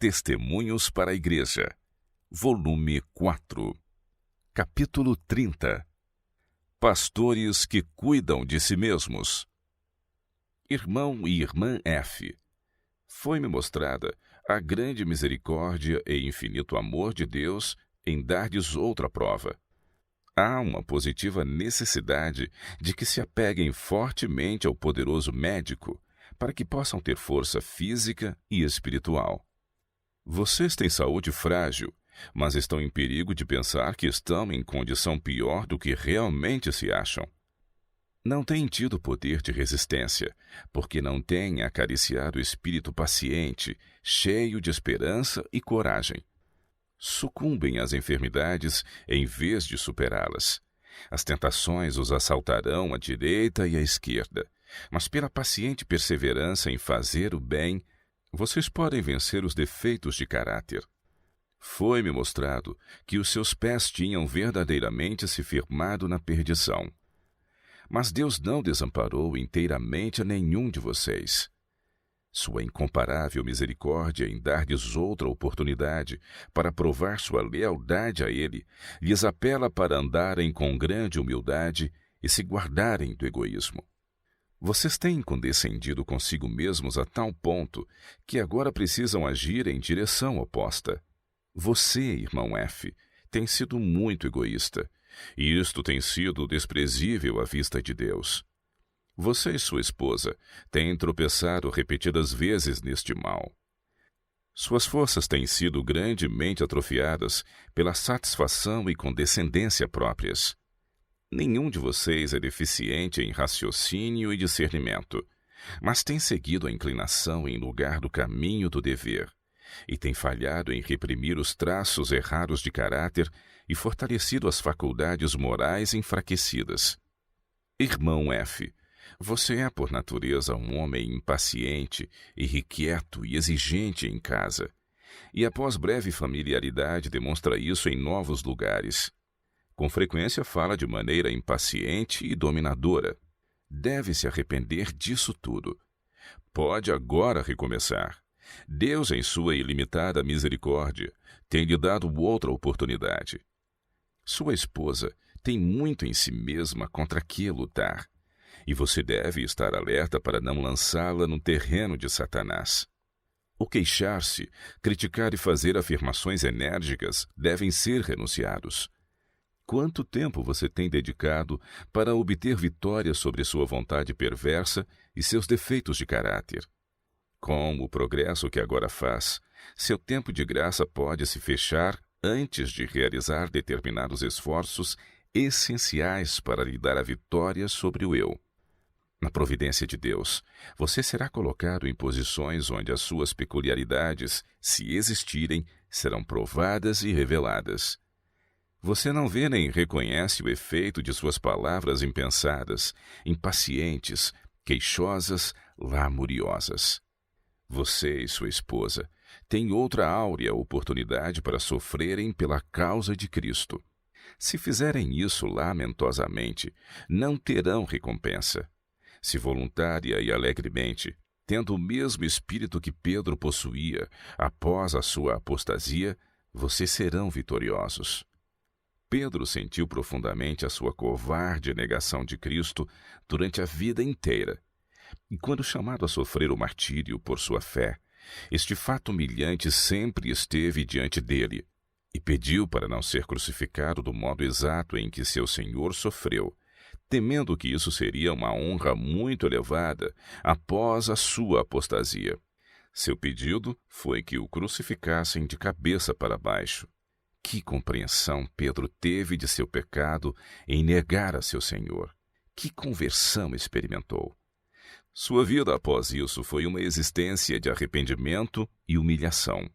Testemunhos para a Igreja, volume 4, capítulo 30. Pastores que cuidam de si mesmos. Irmão e irmã F. Foi-me mostrada a grande misericórdia e infinito amor de Deus em dar-lhes outra prova. Há uma positiva necessidade de que se apeguem fortemente ao poderoso médico para que possam ter força física e espiritual. Vocês têm saúde frágil, mas estão em perigo de pensar que estão em condição pior do que realmente se acham. Não têm tido poder de resistência, porque não têm acariciado o espírito paciente, cheio de esperança e coragem. Sucumbem às enfermidades em vez de superá-las. As tentações os assaltarão à direita e à esquerda, mas pela paciente perseverança em fazer o bem, vocês podem vencer os defeitos de caráter. Foi-me mostrado que os seus pés tinham verdadeiramente se firmado na perdição. Mas Deus não desamparou inteiramente a nenhum de vocês. Sua incomparável misericórdia em dar-lhes outra oportunidade para provar sua lealdade a Ele, lhes apela para andarem com grande humildade e se guardarem do egoísmo. Vocês têm condescendido consigo mesmos a tal ponto que agora precisam agir em direção oposta. Você, irmão F., tem sido muito egoísta, e isto tem sido desprezível à vista de Deus. Você e sua esposa têm tropeçado repetidas vezes neste mal. Suas forças têm sido grandemente atrofiadas pela satisfação e condescendência próprias. Nenhum de vocês é deficiente em raciocínio e discernimento, mas tem seguido a inclinação em lugar do caminho do dever, e tem falhado em reprimir os traços errados de caráter e fortalecido as faculdades morais enfraquecidas. Irmão F., você é por natureza um homem impaciente, irrequieto e exigente em casa, e após breve familiaridade demonstra isso em novos lugares. Com frequência fala de maneira impaciente e dominadora. Deve se arrepender disso tudo. Pode agora recomeçar. Deus, em sua ilimitada misericórdia, tem lhe dado outra oportunidade. Sua esposa tem muito em si mesma contra que lutar, e você deve estar alerta para não lançá-la no terreno de Satanás. O queixar-se, criticar e fazer afirmações enérgicas devem ser renunciados. Quanto tempo você tem dedicado para obter vitória sobre sua vontade perversa e seus defeitos de caráter? Com o progresso que agora faz, seu tempo de graça pode se fechar antes de realizar determinados esforços essenciais para lhe dar a vitória sobre o eu. Na providência de Deus, você será colocado em posições onde as suas peculiaridades, se existirem, serão provadas e reveladas. Você não vê nem reconhece o efeito de suas palavras impensadas, impacientes, queixosas, lamuriosas. Você e sua esposa têm outra áurea oportunidade para sofrerem pela causa de Cristo. Se fizerem isso lamentosamente, não terão recompensa. Se voluntária e alegremente, tendo o mesmo espírito que Pedro possuía após a sua apostasia, vocês serão vitoriosos. Pedro sentiu profundamente a sua covarde negação de Cristo durante a vida inteira. E quando chamado a sofrer o martírio por sua fé, este fato humilhante sempre esteve diante dele, e pediu para não ser crucificado do modo exato em que seu Senhor sofreu, temendo que isso seria uma honra muito elevada após a sua apostasia. Seu pedido foi que o crucificassem de cabeça para baixo. Que compreensão Pedro teve de seu pecado em negar a seu Senhor! Que conversão experimentou! Sua vida após isso foi uma existência de arrependimento e humilhação.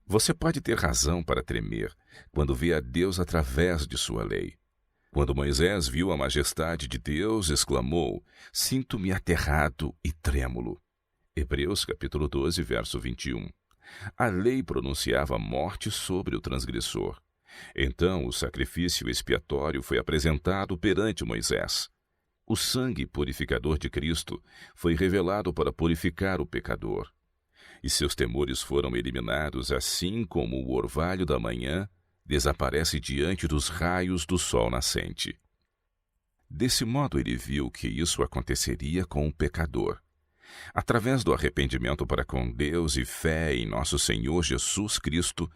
Você pode ter razão para tremer quando vê a Deus através de sua lei. Quando Moisés viu a majestade de Deus, exclamou: "Sinto-me aterrado e trêmulo." Hebreus capítulo 12, verso 21. A lei pronunciava morte sobre o transgressor. Então o sacrifício expiatório foi apresentado perante Moisés. O sangue purificador de Cristo foi revelado para purificar o pecador. e seus temores foram eliminados, assim como o orvalho da manhã desaparece diante dos raios do sol nascente. Desse modo ele viu que isso aconteceria com o pecador. Através do arrependimento para com Deus e fé em nosso Senhor Jesus Cristo,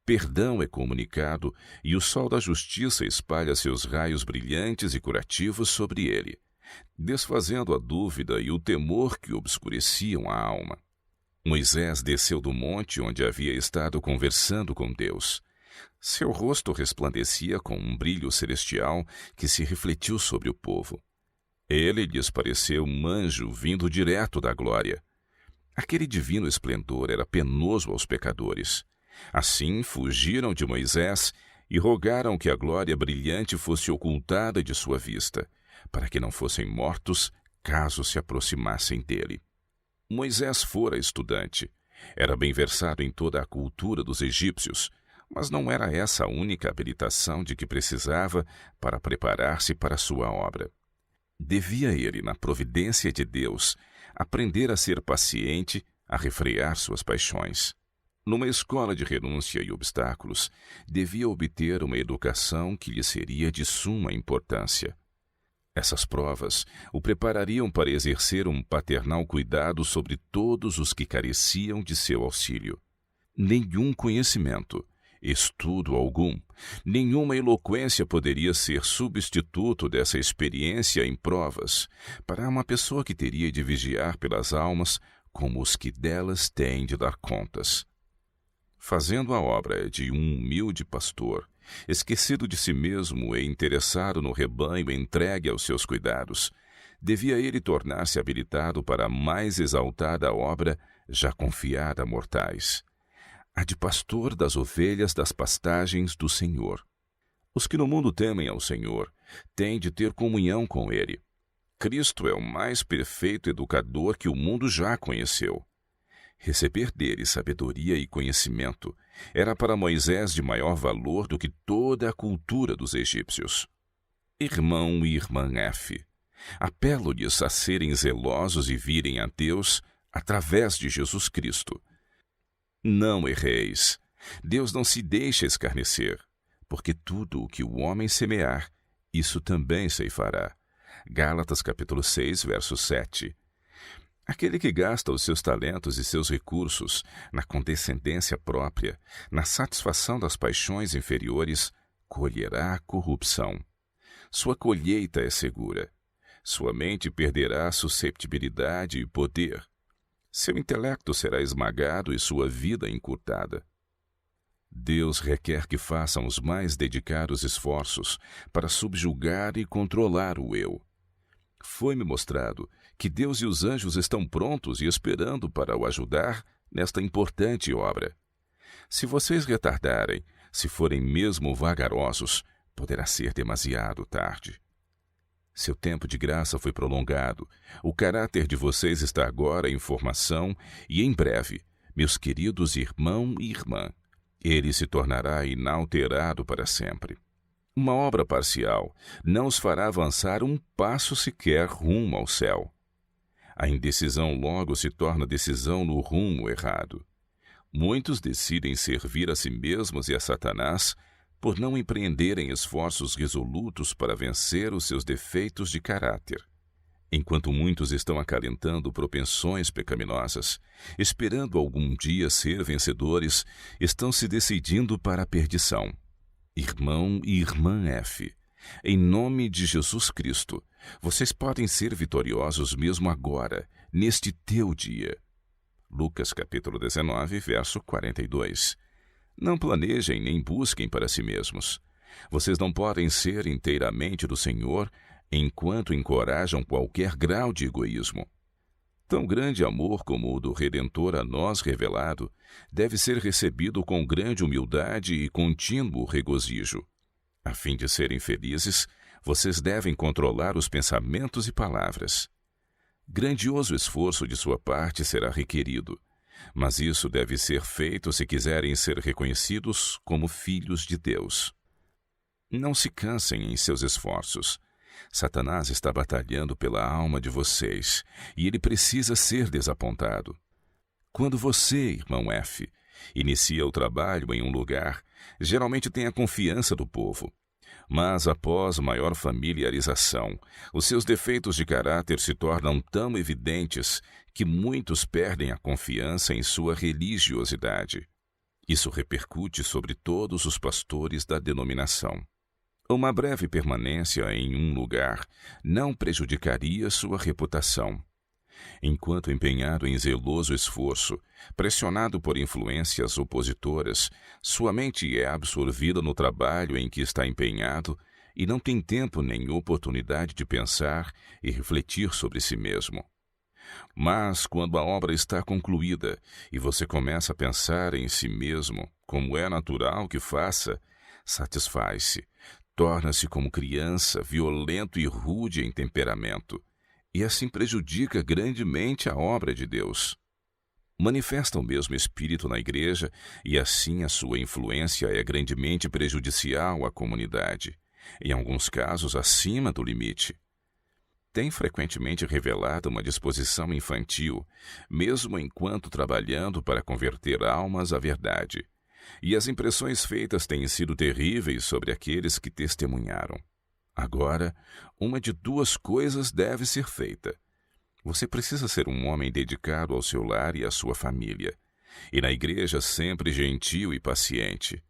perdão é comunicado e o sol da justiça espalha seus raios brilhantes e curativos sobre ele, desfazendo a dúvida e o temor que obscureciam a alma. Moisés desceu do monte onde havia estado conversando com Deus. Seu rosto resplandecia com um brilho celestial que se refletiu sobre o povo. Ele lhes pareceu um anjo vindo direto da glória. Aquele divino esplendor era penoso aos pecadores. Assim fugiram de Moisés e rogaram que a glória brilhante fosse ocultada de sua vista, para que não fossem mortos caso se aproximassem dele. Moisés fora estudante. Era bem versado em toda a cultura dos egípcios, mas não era essa a única habilitação de que precisava para preparar-se para sua obra. Devia ele, na providência de Deus, aprender a ser paciente, a refrear suas paixões. Numa escola de renúncia e obstáculos, devia obter uma educação que lhe seria de suma importância. Essas provas o preparariam para exercer um paternal cuidado sobre todos os que careciam de seu auxílio. Nenhum conhecimento, estudo algum, nenhuma eloquência poderia ser substituto dessa experiência em provas para uma pessoa que teria de vigiar pelas almas como os que delas têm de dar contas. Fazendo a obra de um humilde pastor, esquecido de si mesmo e interessado no rebanho entregue aos seus cuidados, devia ele tornar-se habilitado para a mais exaltada obra já confiada a mortais, a de pastor das ovelhas das pastagens do Senhor. Os que no mundo temem ao Senhor têm de ter comunhão com Ele. Cristo é o mais perfeito educador que o mundo já conheceu. Receber dele sabedoria e conhecimento era para Moisés de maior valor do que toda a cultura dos egípcios. Irmão e irmã F, apelo-lhes a serem zelosos e virem a Deus através de Jesus Cristo. Não erreis. Deus não se deixa escarnecer, porque tudo o que o homem semear, isso também ceifará. Gálatas capítulo 6, verso 7. Aquele que gasta os seus talentos e seus recursos na condescendência própria, na satisfação das paixões inferiores, colherá a corrupção. Sua colheita é segura. Sua mente perderá susceptibilidade e poder. Seu intelecto será esmagado e sua vida encurtada. Deus requer que façam os mais dedicados esforços para subjugar e controlar o eu. Foi-me mostrado que Deus e os anjos estão prontos e esperando para o ajudar nesta importante obra. Se vocês retardarem, se forem mesmo vagarosos, poderá ser demasiado tarde. Seu tempo de graça foi prolongado. O caráter de vocês está agora em formação e, em breve, meus queridos irmão e irmã, ele se tornará inalterado para sempre. Uma obra parcial não os fará avançar um passo sequer rumo ao céu. A indecisão logo se torna decisão no rumo errado. Muitos decidem servir a si mesmos e a Satanás por não empreenderem esforços resolutos para vencer os seus defeitos de caráter. Enquanto muitos estão acalentando propensões pecaminosas, esperando algum dia ser vencedores, estão se decidindo para a perdição. Irmão e irmã F, em nome de Jesus Cristo, vocês podem ser vitoriosos mesmo agora, neste teu dia. Lucas capítulo 19, verso 42. Não planejem nem busquem para si mesmos. Vocês não podem ser inteiramente do Senhor enquanto encorajam qualquer grau de egoísmo. Tão grande amor como o do Redentor a nós revelado deve ser recebido com grande humildade e contínuo regozijo. A fim de serem felizes, vocês devem controlar os pensamentos e palavras. Grandioso esforço de sua parte será requerido, mas isso deve ser feito se quiserem ser reconhecidos como filhos de Deus. Não se cansem em seus esforços. Satanás está batalhando pela alma de vocês e ele precisa ser desapontado. Quando você, irmão F, inicia o trabalho em um lugar, geralmente tem a confiança do povo. Mas após maior familiarização, os seus defeitos de caráter se tornam tão evidentes que muitos perdem a confiança em sua religiosidade. Isso repercute sobre todos os pastores da denominação. Uma breve permanência em um lugar não prejudicaria sua reputação. Enquanto empenhado em zeloso esforço, pressionado por influências opositoras, sua mente é absorvida no trabalho em que está empenhado e não tem tempo nem oportunidade de pensar e refletir sobre si mesmo. Mas, quando a obra está concluída e você começa a pensar em si mesmo, como é natural que faça, satisfaz-se, torna-se como criança, violento e rude em temperamento, e assim prejudica grandemente a obra de Deus. Manifesta o mesmo espírito na igreja e assim a sua influência é grandemente prejudicial à comunidade, em alguns casos acima do limite. Tem frequentemente revelado uma disposição infantil, mesmo enquanto trabalhando para converter almas à verdade, e as impressões feitas têm sido terríveis sobre aqueles que testemunharam. Agora, uma de duas coisas deve ser feita. Você precisa ser um homem dedicado ao seu lar e à sua família, e na igreja sempre gentil e paciente.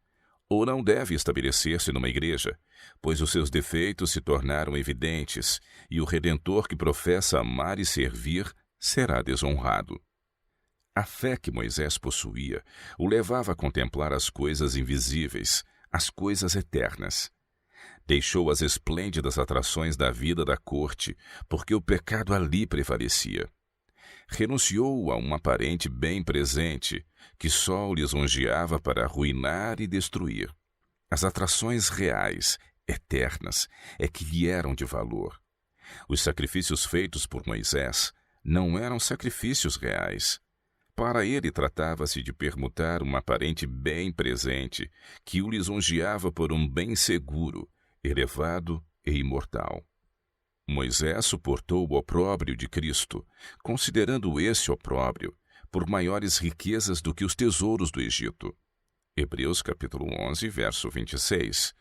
Ou não deve estabelecer-se numa igreja, pois os seus defeitos se tornaram evidentes, e o Redentor que professa amar e servir será desonrado. A fé que Moisés possuía o levava a contemplar as coisas invisíveis, as coisas eternas. Deixou as esplêndidas atrações da vida da corte, porque o pecado ali prevalecia. Renunciou a um aparente bem presente, que só o lisonjeava para arruinar e destruir. As atrações reais, eternas, é que lhe eram de valor. Os sacrifícios feitos por Moisés não eram sacrifícios reais. Para ele tratava-se de permutar um aparente bem presente, que o lisonjeava por um bem seguro, elevado e imortal. Moisés suportou o opróbrio de Cristo, considerando esse opróbrio por maiores riquezas do que os tesouros do Egito. Hebreus capítulo 11, verso 26.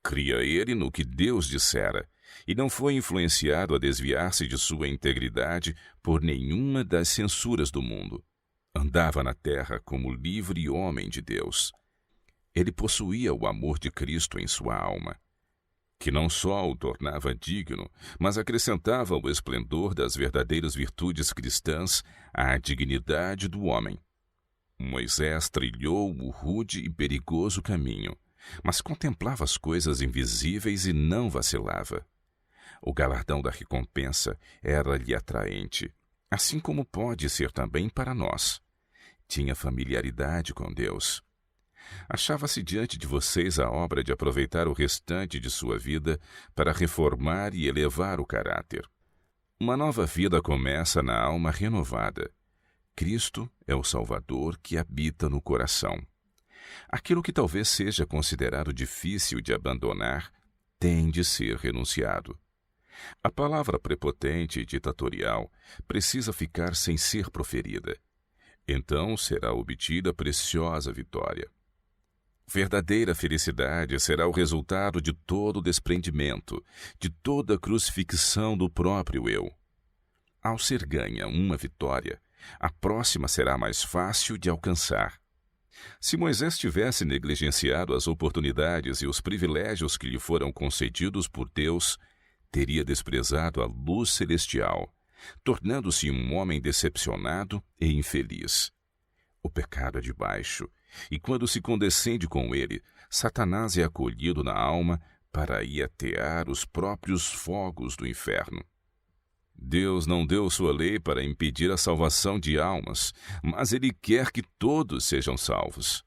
Cria ele no que Deus dissera, e não foi influenciado a desviar-se de sua integridade por nenhuma das censuras do mundo. Andava na terra como livre homem de Deus. Ele possuía o amor de Cristo em sua alma, que não só o tornava digno, mas acrescentava o esplendor das verdadeiras virtudes cristãs à dignidade do homem. Moisés trilhou o rude e perigoso caminho, mas contemplava as coisas invisíveis e não vacilava. O galardão da recompensa era-lhe atraente, assim como pode ser também para nós. Tinha familiaridade com Deus. Achava-se diante de vocês a obra de aproveitar o restante de sua vida para reformar e elevar o caráter. Uma nova vida começa na alma renovada. Cristo é o Salvador que habita no coração. Aquilo que talvez seja considerado difícil de abandonar tem de ser renunciado. A palavra prepotente e ditatorial precisa ficar sem ser proferida. Então será obtida preciosa vitória. Verdadeira felicidade será o resultado de todo desprendimento, de toda crucifixão do próprio eu. Ao ser ganha uma vitória, a próxima será mais fácil de alcançar. Se Moisés tivesse negligenciado as oportunidades e os privilégios que lhe foram concedidos por Deus, teria desprezado a luz celestial, tornando-se um homem decepcionado e infeliz. O pecado é de baixo, e quando se condescende com ele, Satanás é acolhido na alma para aí atear os próprios fogos do inferno. Deus não deu sua lei para impedir a salvação de almas, mas Ele quer que todos sejam salvos.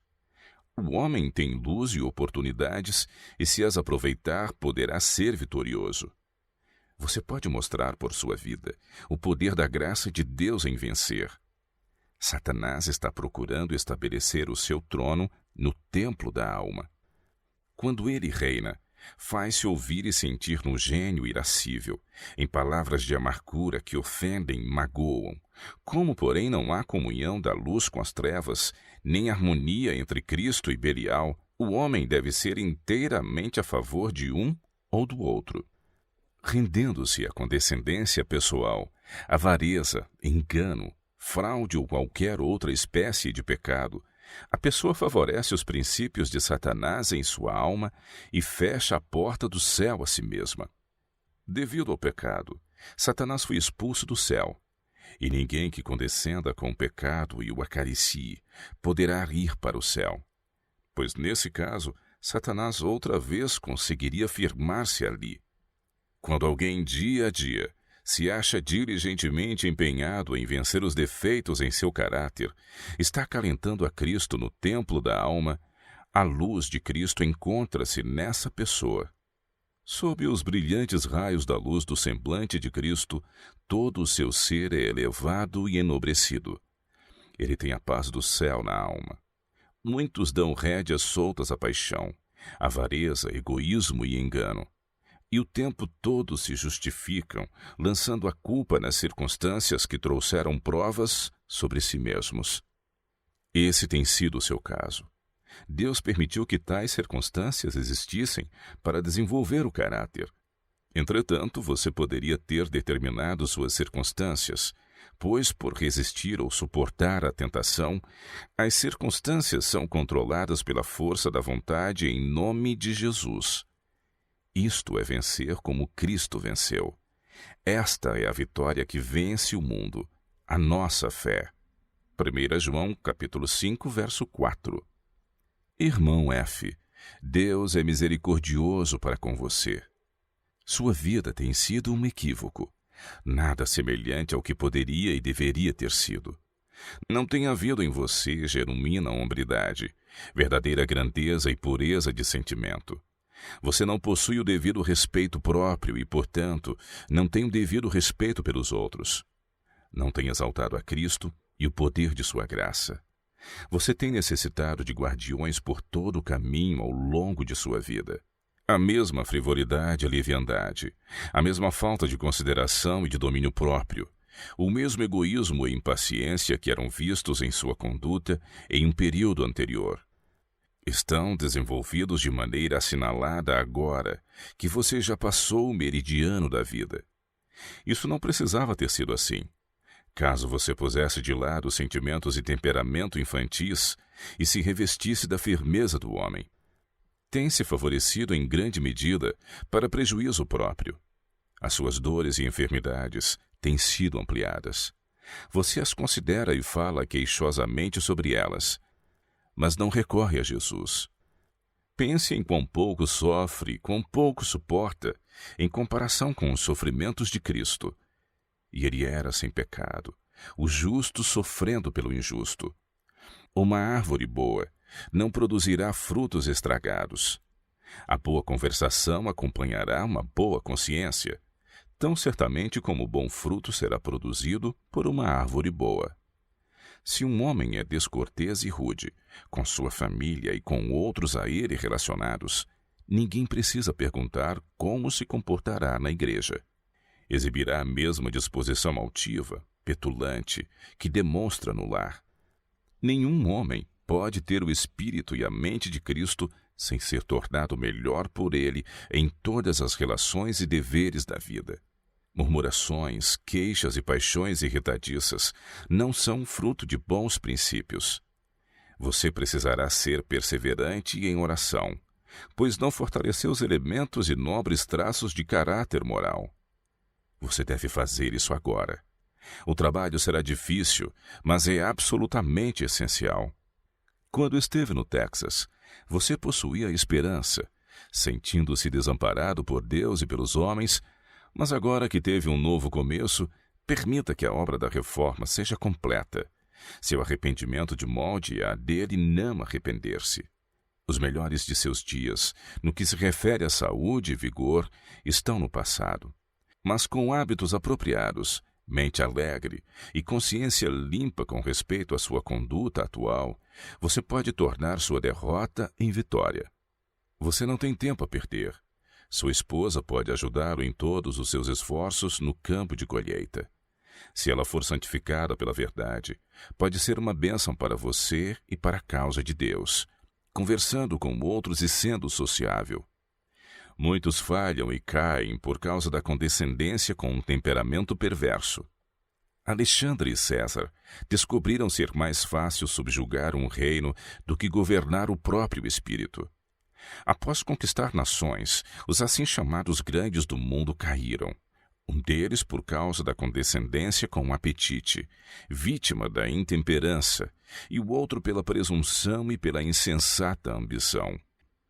O homem tem luz e oportunidades, e se as aproveitar, poderá ser vitorioso. Você pode mostrar por sua vida o poder da graça de Deus em vencer. Satanás está procurando estabelecer o seu trono no templo da alma. Quando ele reina, Faz-se ouvir e sentir no gênio irascível, em palavras de amargura que ofendem e magoam. Como, porém, não há comunhão da luz com as trevas, nem harmonia entre Cristo e Belial, o homem deve ser inteiramente a favor de um ou do outro. Rendendo-se à condescendência pessoal, avareza, engano, fraude ou qualquer outra espécie de pecado, a pessoa favorece os princípios de Satanás em sua alma e fecha a porta do céu a si mesma. Devido ao pecado, Satanás foi expulso do céu, e ninguém que condescenda com o pecado e o acaricie poderá ir para o céu, pois nesse caso, Satanás outra vez conseguiria firmar-se ali. Quando alguém dia a dia se acha diligentemente empenhado em vencer os defeitos em seu caráter, está acalentando a Cristo no templo da alma, a luz de Cristo encontra-se nessa pessoa. Sob os brilhantes raios da luz do semblante de Cristo, todo o seu ser é elevado e enobrecido. Ele tem a paz do céu na alma. Muitos dão rédeas soltas à paixão, avareza, egoísmo e engano. E o tempo todo se justificam, lançando a culpa nas circunstâncias que trouxeram provas sobre si mesmos. Esse tem sido o seu caso. Deus permitiu que tais circunstâncias existissem para desenvolver o caráter. Entretanto, você poderia ter determinado suas circunstâncias, pois, por resistir ou suportar a tentação, as circunstâncias são controladas pela força da vontade em nome de Jesus. Isto é vencer como Cristo venceu. Esta é a vitória que vence o mundo, a nossa fé. 1 João, capítulo 5, verso 4. Irmão F., Deus é misericordioso para com você. Sua vida tem sido um equívoco, nada semelhante ao que poderia e deveria ter sido. Não tem havido em você genuína hombridade, verdadeira grandeza e pureza de sentimento. Você não possui o devido respeito próprio e, portanto, não tem o devido respeito pelos outros. Não tem exaltado a Cristo e o poder de sua graça. Você tem necessitado de guardiões por todo o caminho ao longo de sua vida. A mesma frivolidade e leviandade, a mesma falta de consideração e de domínio próprio, o mesmo egoísmo e impaciência que eram vistos em sua conduta em um período anterior. Estão desenvolvidos de maneira assinalada agora que você já passou o meridiano da vida. Isso não precisava ter sido assim. Caso você pusesse de lado os sentimentos e temperamento infantis e se revestisse da firmeza do homem, tem se favorecido em grande medida para prejuízo próprio. As suas dores e enfermidades têm sido ampliadas. Você as considera e fala queixosamente sobre elas, mas não recorre a Jesus. Pense em quão pouco sofre, quão pouco suporta, em comparação com os sofrimentos de Cristo. E ele era sem pecado, o justo sofrendo pelo injusto. Uma árvore boa não produzirá frutos estragados. A boa conversação acompanhará uma boa consciência, tão certamente como o bom fruto será produzido por uma árvore boa. Se um homem é descortês e rude, com sua família e com outros a ele relacionados, ninguém precisa perguntar como se comportará na igreja. Exibirá a mesma disposição altiva, petulante, que demonstra no lar. Nenhum homem pode ter o espírito e a mente de Cristo sem ser tornado melhor por ele em todas as relações e deveres da vida. Murmurações, queixas e paixões irritadiças não são fruto de bons princípios. Você precisará ser perseverante em oração, pois não fortaleceu os elementos e nobres traços de caráter moral. Você deve fazer isso agora. O trabalho será difícil, mas é absolutamente essencial. Quando esteve no Texas, você possuía esperança, sentindo-se desamparado por Deus e pelos homens, mas agora que teve um novo começo, permita que a obra da reforma seja completa. Seu arrependimento de molde a dele não arrepender-se. Os melhores de seus dias, no que se refere à saúde e vigor, estão no passado. Mas com hábitos apropriados, mente alegre e consciência limpa com respeito à sua conduta atual, você pode tornar sua derrota em vitória. Você não tem tempo a perder. Sua esposa pode ajudá-lo em todos os seus esforços no campo de colheita. Se ela for santificada pela verdade, pode ser uma bênção para você e para a causa de Deus, conversando com outros e sendo sociável. Muitos falham e caem por causa da condescendência com um temperamento perverso. Alexandre e César descobriram ser mais fácil subjugar um reino do que governar o próprio espírito. Após conquistar nações, os assim chamados grandes do mundo caíram. Um deles por causa da condescendência com o apetite, vítima da intemperança, e o outro pela presunção e pela insensata ambição.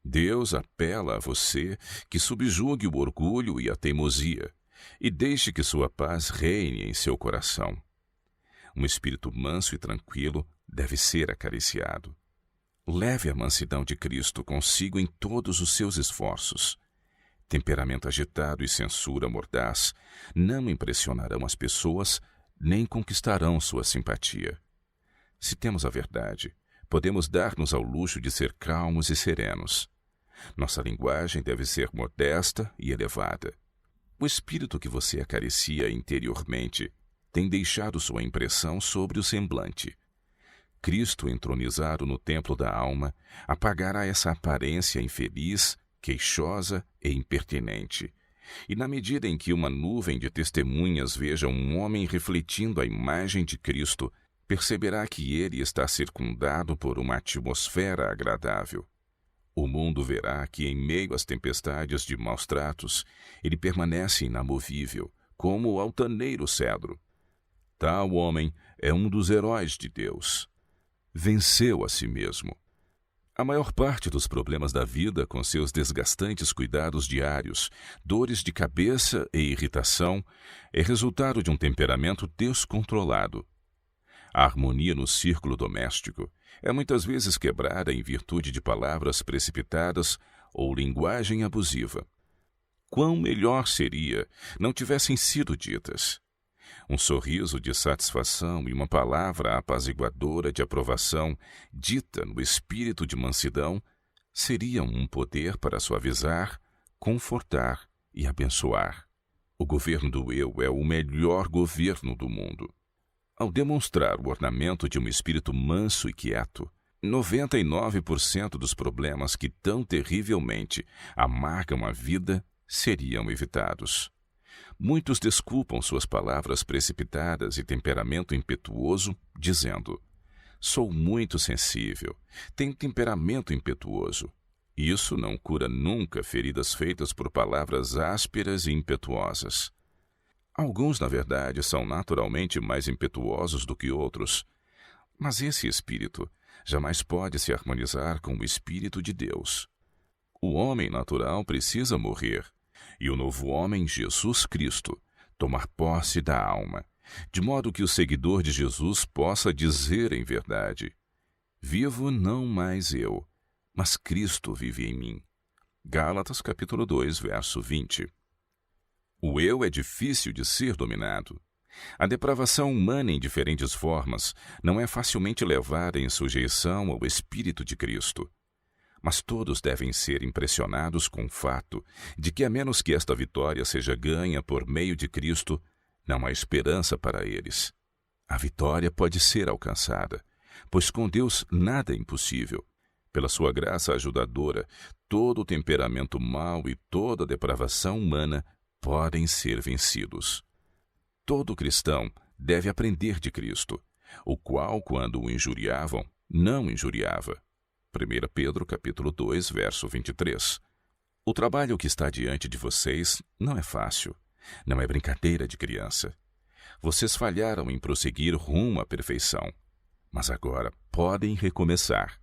Deus apela a você que subjugue o orgulho e a teimosia, e deixe que sua paz reine em seu coração. Um espírito manso e tranquilo deve ser acariciado. Leve a mansidão de Cristo consigo em todos os seus esforços. Temperamento agitado e censura mordaz não impressionarão as pessoas nem conquistarão sua simpatia. Se temos a verdade, podemos dar-nos ao luxo de ser calmos e serenos. Nossa linguagem deve ser modesta e elevada. O espírito que você acaricia interiormente tem deixado sua impressão sobre o semblante. Cristo, entronizado no templo da alma, apagará essa aparência infeliz, queixosa e impertinente. E na medida em que uma nuvem de testemunhas veja um homem refletindo a imagem de Cristo, perceberá que ele está circundado por uma atmosfera agradável. O mundo verá que, em meio às tempestades de maus tratos, ele permanece inamovível, como o altaneiro cedro. Tal homem é um dos heróis de Deus. Venceu a si mesmo. A maior parte dos problemas da vida, com seus desgastantes cuidados diários, dores de cabeça e irritação, é resultado de um temperamento descontrolado. A harmonia no círculo doméstico é muitas vezes quebrada em virtude de palavras precipitadas ou linguagem abusiva. Quão melhor seria não tivessem sido ditas. Um sorriso de satisfação e uma palavra apaziguadora de aprovação, dita no espírito de mansidão, seriam um poder para suavizar, confortar e abençoar. O governo do eu é o melhor governo do mundo. Ao demonstrar o ornamento de um espírito manso e quieto, 99% dos problemas que tão terrivelmente amargam a vida seriam evitados. Muitos desculpam suas palavras precipitadas e temperamento impetuoso, dizendo: sou muito sensível, tenho temperamento impetuoso. Isso não cura nunca feridas feitas por palavras ásperas e impetuosas. Alguns, na verdade, são naturalmente mais impetuosos do que outros, mas esse espírito jamais pode se harmonizar com o Espírito de Deus. O homem natural precisa morrer, e o novo homem, Jesus Cristo, tomar posse da alma, de modo que o seguidor de Jesus possa dizer em verdade: vivo não mais eu, mas Cristo vive em mim. Gálatas capítulo 2, verso 20. O eu é difícil de ser dominado. A depravação humana em diferentes formas não é facilmente levada em sujeição ao Espírito de Cristo. Mas todos devem ser impressionados com o fato de que, a menos que esta vitória seja ganha por meio de Cristo, não há esperança para eles. A vitória pode ser alcançada, pois com Deus nada é impossível. Pela sua graça ajudadora, todo o temperamento mau e toda a depravação humana podem ser vencidos. Todo cristão deve aprender de Cristo, o qual, quando o injuriavam, não injuriava. 1 Pedro capítulo 2, verso 23. O trabalho que está diante de vocês não é fácil, não é brincadeira de criança. Vocês falharam em prosseguir rumo à perfeição, mas agora podem recomeçar.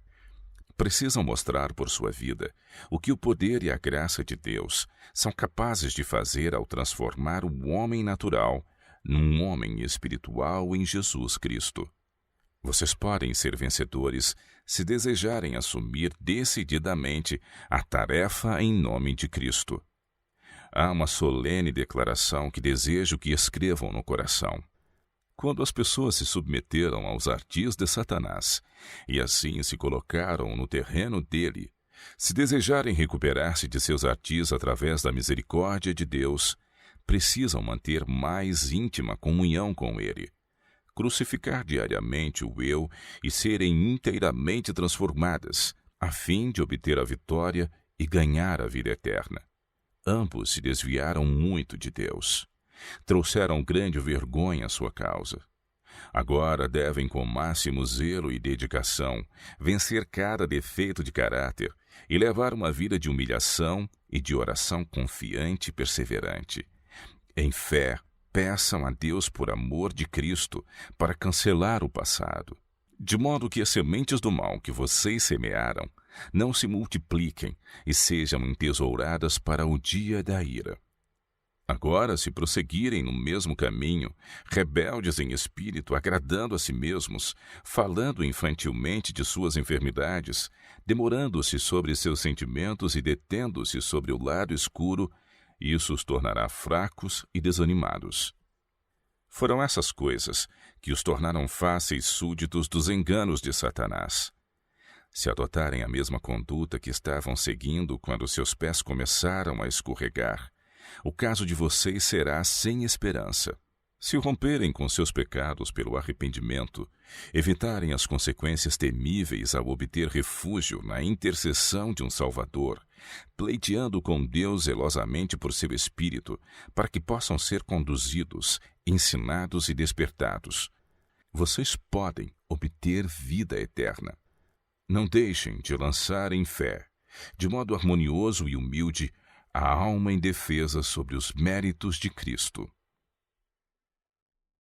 Precisam mostrar por sua vida o que o poder e a graça de Deus são capazes de fazer ao transformar o homem natural num homem espiritual em Jesus Cristo. Vocês podem ser vencedores se desejarem assumir decididamente a tarefa em nome de Cristo. Há uma solene declaração que desejo que escrevam no coração. Quando as pessoas se submeteram aos ardis de Satanás e assim se colocaram no terreno dele, Se desejarem recuperar-se de seus ardis através da misericórdia de Deus, precisam manter mais íntima comunhão com Ele, crucificar diariamente o eu e serem inteiramente transformadas, a fim de obter a vitória e ganhar a vida eterna. Ambos se desviaram muito de Deus. Trouxeram grande vergonha à sua causa. Agora devem, com máximo zelo e dedicação, vencer cada defeito de caráter e levar uma vida de humilhação e de oração confiante e perseverante. Em fé, peçam a Deus por amor de Cristo para cancelar o passado, de modo que as sementes do mal que vocês semearam não se multipliquem e sejam entesouradas para o dia da ira. Agora, se prosseguirem no mesmo caminho, rebeldes em espírito, agradando a si mesmos, falando infantilmente de suas enfermidades, demorando-se sobre seus sentimentos e detendo-se sobre o lado escuro, isso os tornará fracos e desanimados. Foram essas coisas que os tornaram fáceis súditos dos enganos de Satanás. Se adotarem a mesma conduta que estavam seguindo quando seus pés começaram a escorregar, o caso de vocês será sem esperança. Se romperem com seus pecados pelo arrependimento, evitarem as consequências temíveis ao obter refúgio na intercessão de um Salvador, pleiteando com Deus zelosamente por seu Espírito, para que possam ser conduzidos, ensinados e despertados, vocês podem obter vida eterna. Não deixem de lançar em fé, de modo harmonioso e humilde, a alma indefesa sobre os méritos de Cristo.